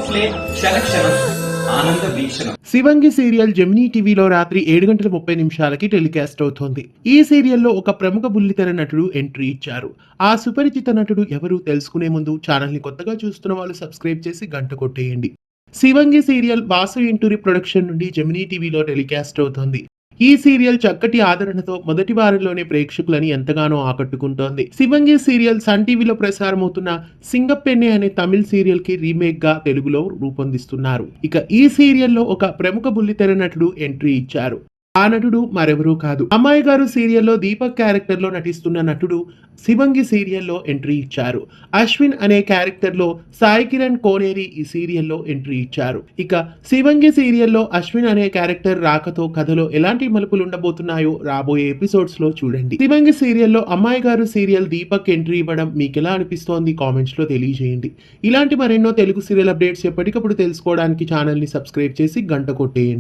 Play క్షణ ఆనంద వీక్షణం. శివంగి serial Gemini టీవీలో రాత్రి 7:30 టెలికాస్ట్ అవుతోంది. ఈ సీరియల్లో ఒక ప్రముఖ బుల్లితెర నటుడు ఎంట్రీ ఇచ్చారు. ఆ సుపరిచిత నటుడు ఎవరు తెలుసుకునే ముందు ఛానల్ ని కొత్తగా చూస్తున్న వాళ్ళు సబ్స్క్రైబ్ చేసి గంట కొట్టేయండి. శివంగి సీరియల్ వాసు ఇంటూరి ప్రొడక్షన్ నుండి జెమినీ టీవీలో టెలికాస్ట్ అవుతోంది. ఈ సీరియల్ చక్కటి ఆదరణతో మొదటి వారంలోనే ప్రేక్షకులని ఎంతగానో ఆకట్టుకుంటోంది. శివంగి సీరియల్ సన్ టీవీలో ప్రసారమవుతున్న సింగపెన్నె అనే తమిళ సీరియల్ కి రీమేక్ గా తెలుగులో రూపొందిస్తున్నారు. ఇక ఈ సీరియల్లో ఒక ప్రముఖ బుల్లితెర నటుడు ఎంట్రీ ఇచ్చారు. ఆ నటుడు మరెవరూ కాదు, అమ్మాయి గారు సీరియల్లో దీపక్ క్యారెక్టర్ లో నటిస్తున్న నటుడు శివంగి సీరియల్లో ఎంట్రీ ఇచ్చారు. అశ్విన్ అనే క్యారెక్టర్ లో సాయి కిరణ్ కోనేరి ఈ సీరియల్లో ఎంట్రీ ఇచ్చారు. ఇక శివంగి సీరియల్లో అశ్విన్ అనే క్యారెక్టర్ రాకతో కథలో ఎలాంటి మలుపులు ఉండబోతున్నాయో రాబోయే ఎపిసోడ్స్ లో చూడండి. శివంగి సీరియల్లో అమ్మాయి గారు సీరియల్ దీపక్ ఎంట్రీ ఇవ్వడం మీకు ఎలా అనిపిస్తోంది కామెంట్స్ లో తెలియజేయండి. ఇలాంటి మరెన్నో తెలుగు సీరియల్ అప్డేట్స్ ఎప్పటికప్పుడు తెలుసుకోవడానికి ఛానల్ ని సబ్స్క్రైబ్ చేసి గంట కొట్టేయండి.